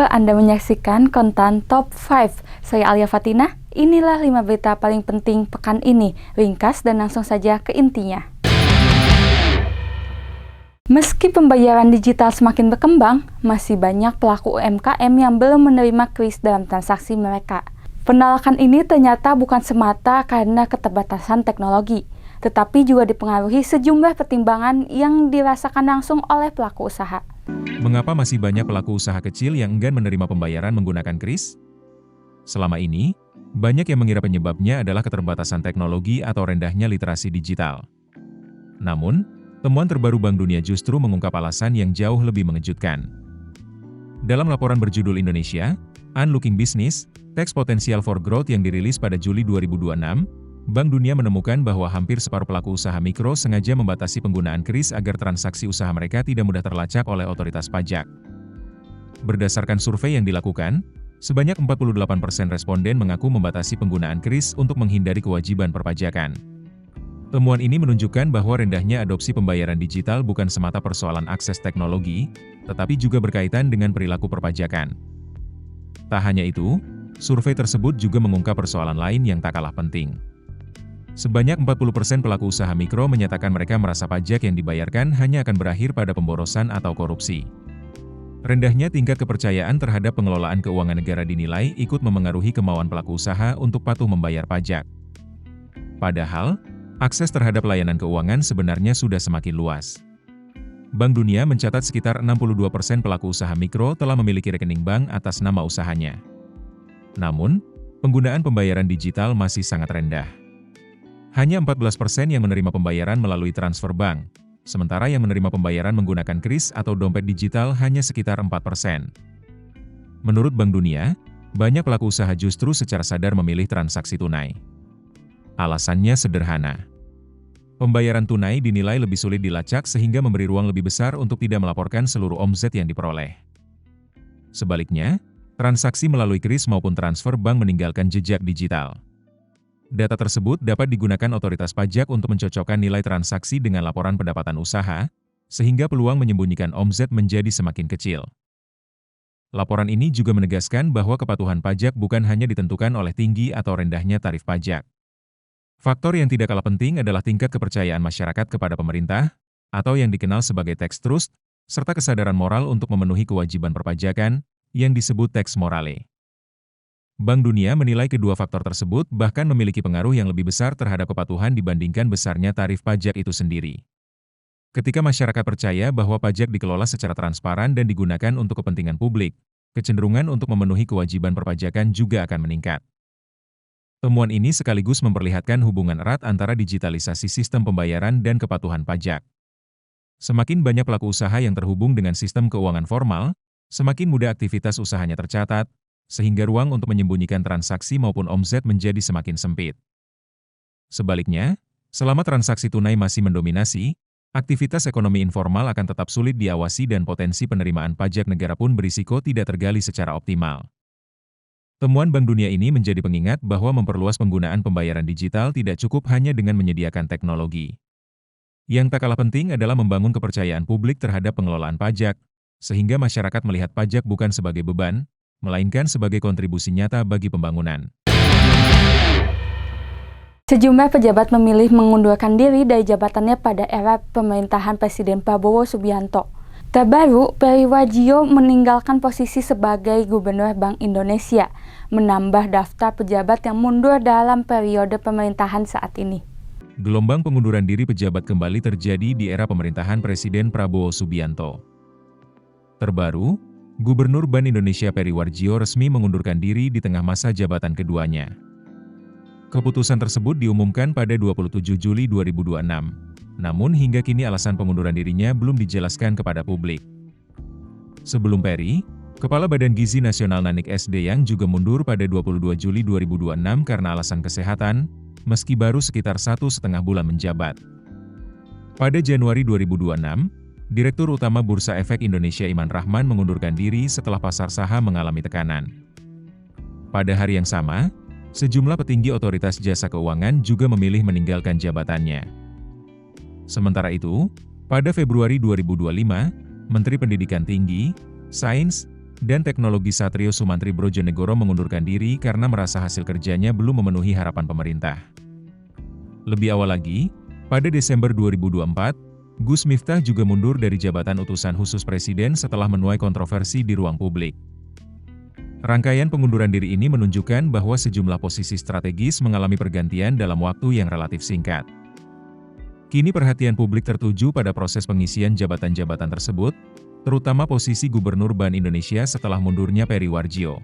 Anda menyaksikan konten Top 5. Saya Alia Fatina, inilah 5 berita paling penting pekan ini. Ringkas dan langsung saja ke intinya. Meski pembayaran digital semakin berkembang, masih banyak pelaku UMKM yang belum menerima kris dalam transaksi mereka. Penolakan ini ternyata bukan semata karena keterbatasan teknologi, tetapi juga dipengaruhi sejumlah pertimbangan yang dirasakan langsung oleh pelaku usaha. Mengapa masih banyak pelaku usaha kecil yang enggan menerima pembayaran menggunakan kris? Selama ini, banyak yang mengira penyebabnya adalah keterbatasan teknologi atau rendahnya literasi digital. Namun, temuan terbaru Bank Dunia justru mengungkap alasan yang jauh lebih mengejutkan. Dalam laporan berjudul Indonesia, Unlocking Business, Tax Potential for Growth yang dirilis pada Juli 2026, Bank Dunia menemukan bahwa hampir separuh pelaku usaha mikro sengaja membatasi penggunaan kris agar transaksi usaha mereka tidak mudah terlacak oleh otoritas pajak. Berdasarkan survei yang dilakukan, sebanyak 48% responden mengaku membatasi penggunaan kris untuk menghindari kewajiban perpajakan. Temuan ini menunjukkan bahwa rendahnya adopsi pembayaran digital bukan semata persoalan akses teknologi, tetapi juga berkaitan dengan perilaku perpajakan. Tak hanya itu, survei tersebut juga mengungkap persoalan lain yang tak kalah penting. Sebanyak 40% pelaku usaha mikro menyatakan mereka merasa pajak yang dibayarkan hanya akan berakhir pada pemborosan atau korupsi. Rendahnya tingkat kepercayaan terhadap pengelolaan keuangan negara dinilai ikut memengaruhi kemauan pelaku usaha untuk patuh membayar pajak. Padahal, akses terhadap layanan keuangan sebenarnya sudah semakin luas. Bank Dunia mencatat sekitar 62% pelaku usaha mikro telah memiliki rekening bank atas nama usahanya. Namun, penggunaan pembayaran digital masih sangat rendah. Hanya 14% yang menerima pembayaran melalui transfer bank, sementara yang menerima pembayaran menggunakan kris atau dompet digital hanya sekitar 4%. Menurut Bank Dunia, banyak pelaku usaha justru secara sadar memilih transaksi tunai. Alasannya sederhana. Pembayaran tunai dinilai lebih sulit dilacak sehingga memberi ruang lebih besar untuk tidak melaporkan seluruh omset yang diperoleh. Sebaliknya, transaksi melalui kris maupun transfer bank meninggalkan jejak digital. Data tersebut dapat digunakan otoritas pajak untuk mencocokkan nilai transaksi dengan laporan pendapatan usaha, sehingga peluang menyembunyikan omset menjadi semakin kecil. Laporan ini juga menegaskan bahwa kepatuhan pajak bukan hanya ditentukan oleh tinggi atau rendahnya tarif pajak. Faktor yang tidak kalah penting adalah tingkat kepercayaan masyarakat kepada pemerintah, atau yang dikenal sebagai tax trust, serta kesadaran moral untuk memenuhi kewajiban perpajakan, yang disebut tax morale. Bank Dunia menilai kedua faktor tersebut bahkan memiliki pengaruh yang lebih besar terhadap kepatuhan dibandingkan besarnya tarif pajak itu sendiri. Ketika masyarakat percaya bahwa pajak dikelola secara transparan dan digunakan untuk kepentingan publik, kecenderungan untuk memenuhi kewajiban perpajakan juga akan meningkat. Temuan ini sekaligus memperlihatkan hubungan erat antara digitalisasi sistem pembayaran dan kepatuhan pajak. Semakin banyak pelaku usaha yang terhubung dengan sistem keuangan formal, semakin mudah aktivitas usahanya tercatat, sehingga ruang untuk menyembunyikan transaksi maupun omset menjadi semakin sempit. Sebaliknya, selama transaksi tunai masih mendominasi, aktivitas ekonomi informal akan tetap sulit diawasi dan potensi penerimaan pajak negara pun berisiko tidak tergali secara optimal. Temuan Bank Dunia ini menjadi pengingat bahwa memperluas penggunaan pembayaran digital tidak cukup hanya dengan menyediakan teknologi. Yang tak kalah penting adalah membangun kepercayaan publik terhadap pengelolaan pajak, sehingga masyarakat melihat pajak bukan sebagai beban, melainkan sebagai kontribusi nyata bagi pembangunan. Sejumlah pejabat memilih mengundurkan diri dari jabatannya pada era pemerintahan Presiden Prabowo Subianto. Terbaru, Peri Warjio meninggalkan posisi sebagai Gubernur Bank Indonesia, menambah daftar pejabat yang mundur dalam periode pemerintahan saat ini. Gelombang pengunduran diri pejabat kembali terjadi di era pemerintahan Presiden Prabowo Subianto. Terbaru, Gubernur Bank Indonesia Peri Warjio resmi mengundurkan diri di tengah masa jabatan keduanya. Keputusan tersebut diumumkan pada 27 Juli 2026, namun hingga kini alasan pengunduran dirinya belum dijelaskan kepada publik. Sebelum Peri, Kepala Badan Gizi Nasional Nanik S. Deyang juga mundur pada 22 Juli 2026 karena alasan kesehatan, meski baru sekitar 1,5 bulan menjabat. Pada Januari 2026, Direktur Utama Bursa Efek Indonesia Iman Rahman mengundurkan diri setelah pasar saham mengalami tekanan. Pada hari yang sama, sejumlah petinggi otoritas jasa keuangan juga memilih meninggalkan jabatannya. Sementara itu, pada Februari 2025, Menteri Pendidikan Tinggi, Sains, dan Teknologi Satrio Sumantri Brojonegoro mengundurkan diri karena merasa hasil kerjanya belum memenuhi harapan pemerintah. Lebih awal lagi, pada Desember 2024, Gus Miftah juga mundur dari jabatan utusan khusus Presiden setelah menuai kontroversi di ruang publik. Rangkaian pengunduran diri ini menunjukkan bahwa sejumlah posisi strategis mengalami pergantian dalam waktu yang relatif singkat. Kini perhatian publik tertuju pada proses pengisian jabatan-jabatan tersebut, terutama posisi Gubernur Bank Indonesia setelah mundurnya Peri Warjio.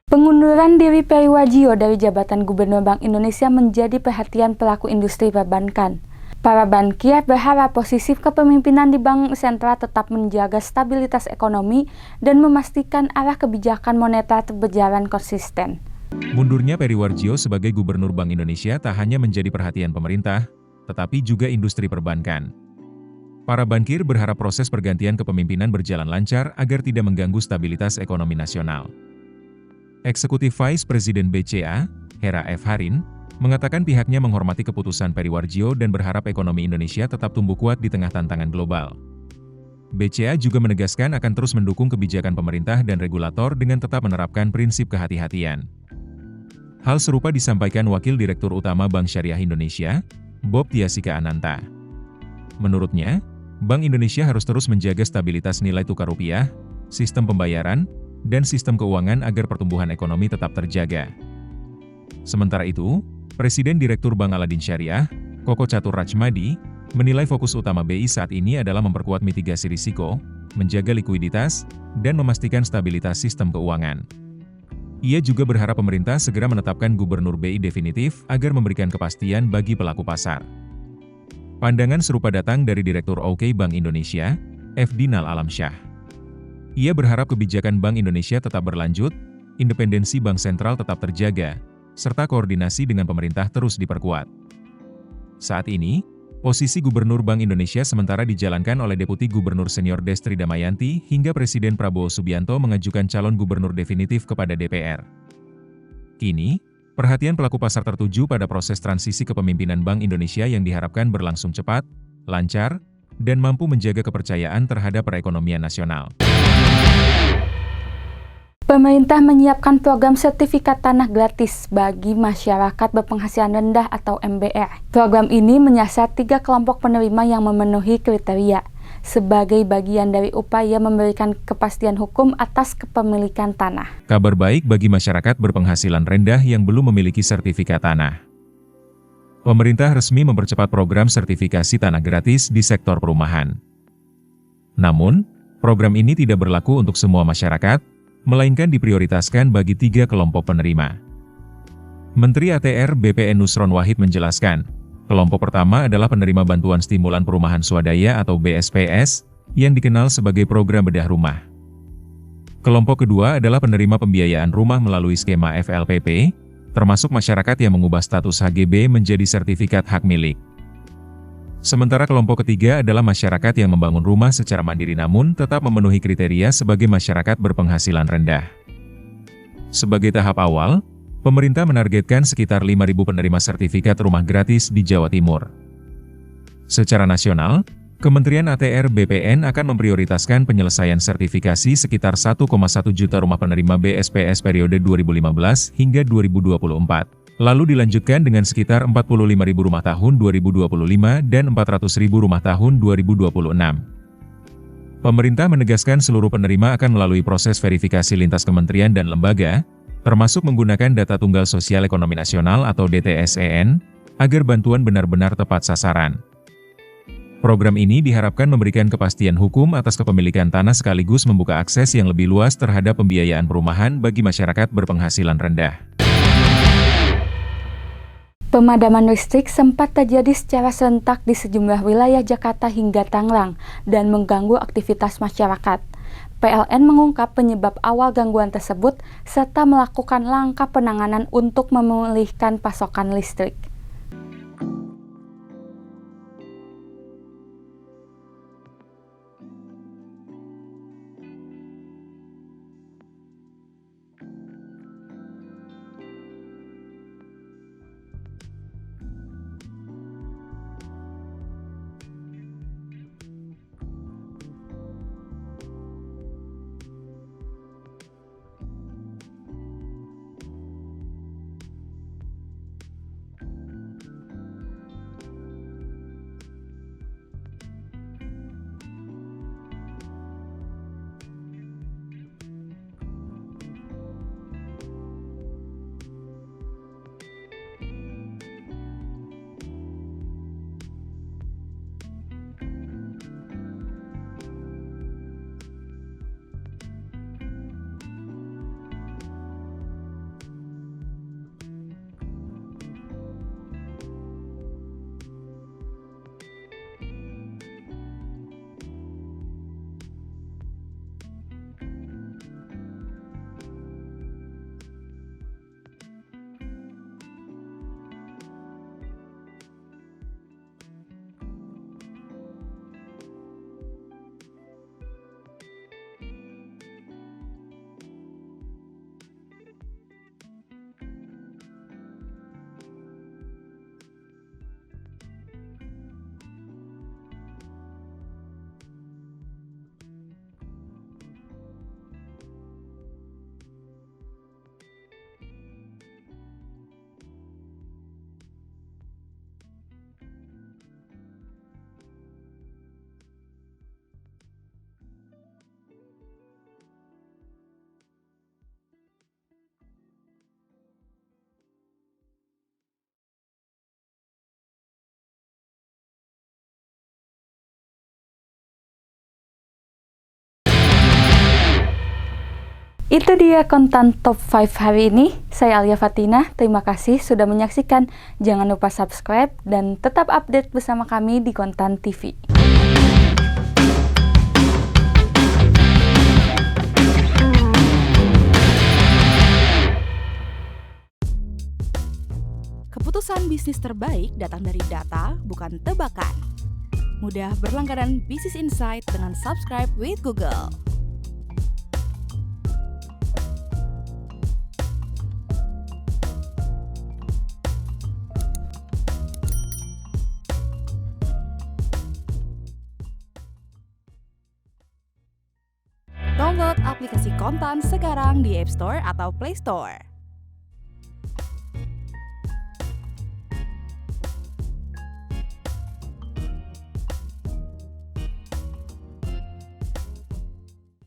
Pengunduran diri Peri Warjio dari jabatan Gubernur Bank Indonesia menjadi perhatian pelaku industri perbankan. Para bankir berharap posisi kepemimpinan di Bank Sentral tetap menjaga stabilitas ekonomi dan memastikan arah kebijakan moneter berjalan konsisten. Mundurnya Peri Warjio sebagai Gubernur Bank Indonesia tak hanya menjadi perhatian pemerintah, tetapi juga industri perbankan. Para bankir berharap proses pergantian kepemimpinan berjalan lancar agar tidak mengganggu stabilitas ekonomi nasional. Eksekutif Vice President BCA, Hera F. Harin, mengatakan pihaknya menghormati keputusan Peri Warjio dan berharap ekonomi Indonesia tetap tumbuh kuat di tengah tantangan global. BCA juga menegaskan akan terus mendukung kebijakan pemerintah dan regulator dengan tetap menerapkan prinsip kehati-hatian. Hal serupa disampaikan Wakil Direktur Utama Bank Syariah Indonesia, Bob Tiasika Ananta. Menurutnya, Bank Indonesia harus terus menjaga stabilitas nilai tukar rupiah, sistem pembayaran, dan sistem keuangan agar pertumbuhan ekonomi tetap terjaga. Sementara itu, Presiden Direktur Bank Aladin Syariah, Koko Catur Rachmadi, menilai fokus utama BI saat ini adalah memperkuat mitigasi risiko, menjaga likuiditas, dan memastikan stabilitas sistem keuangan. Ia juga berharap pemerintah segera menetapkan Gubernur BI definitif agar memberikan kepastian bagi pelaku pasar. Pandangan serupa datang dari Direktur OK Bank Indonesia, F. Dinal Alamsyah. Ia berharap kebijakan Bank Indonesia tetap berlanjut, independensi Bank Sentral tetap terjaga, serta koordinasi dengan pemerintah terus diperkuat. Saat ini, posisi Gubernur Bank Indonesia sementara dijalankan oleh Deputi Gubernur Senior Destri Damayanti hingga Presiden Prabowo Subianto mengajukan calon gubernur definitif kepada DPR. Kini, perhatian pelaku pasar tertuju pada proses transisi kepemimpinan Bank Indonesia yang diharapkan berlangsung cepat, lancar, dan mampu menjaga kepercayaan terhadap perekonomian nasional. Pemerintah menyiapkan program sertifikat tanah gratis bagi masyarakat berpenghasilan rendah atau MBR. Program ini menyasar 3 kelompok penerima yang memenuhi kriteria, sebagai bagian dari upaya memberikan kepastian hukum atas kepemilikan tanah. Kabar baik bagi masyarakat berpenghasilan rendah yang belum memiliki sertifikat tanah. Pemerintah resmi mempercepat program sertifikasi tanah gratis di sektor perumahan. Namun, program ini tidak berlaku untuk semua masyarakat, melainkan diprioritaskan bagi 3 kelompok penerima. Menteri ATR BPN Nusron Wahid menjelaskan, kelompok pertama adalah penerima Bantuan Stimulan Perumahan Swadaya atau BSPS, yang dikenal sebagai program bedah rumah. Kelompok kedua adalah penerima pembiayaan rumah melalui skema FLPP, termasuk masyarakat yang mengubah status HGB menjadi sertifikat hak milik. Sementara kelompok ketiga adalah masyarakat yang membangun rumah secara mandiri namun tetap memenuhi kriteria sebagai masyarakat berpenghasilan rendah. Sebagai tahap awal, pemerintah menargetkan sekitar 5.000 penerima sertifikat rumah gratis di Jawa Timur. Secara nasional, Kementerian ATR BPN akan memprioritaskan penyelesaian sertifikasi sekitar 1,1 juta rumah penerima BSPS periode 2015 hingga 2024. Lalu dilanjutkan dengan sekitar 45.000 rumah tahun 2025 dan 400.000 rumah tahun 2026. Pemerintah menegaskan seluruh penerima akan melalui proses verifikasi lintas kementerian dan lembaga, termasuk menggunakan data Tunggal Sosial Ekonomi Nasional atau DTSEN, agar bantuan benar-benar tepat sasaran. Program ini diharapkan memberikan kepastian hukum atas kepemilikan tanah sekaligus membuka akses yang lebih luas terhadap pembiayaan perumahan bagi masyarakat berpenghasilan rendah. Pemadaman listrik sempat terjadi secara serentak di sejumlah wilayah Jakarta hingga Tangerang dan mengganggu aktivitas masyarakat. PLN mengungkap penyebab awal gangguan tersebut serta melakukan langkah penanganan untuk memulihkan pasokan listrik. Itu dia konten top 5 hari ini. Saya Alia Fatina, terima kasih sudah menyaksikan. Jangan lupa subscribe dan tetap update bersama kami di Kontan TV. Keputusan bisnis terbaik datang dari data, bukan tebakan. Mudah berlangganan Business Insight dengan subscribe with Google. Download aplikasi Kontan sekarang di App Store atau Play Store.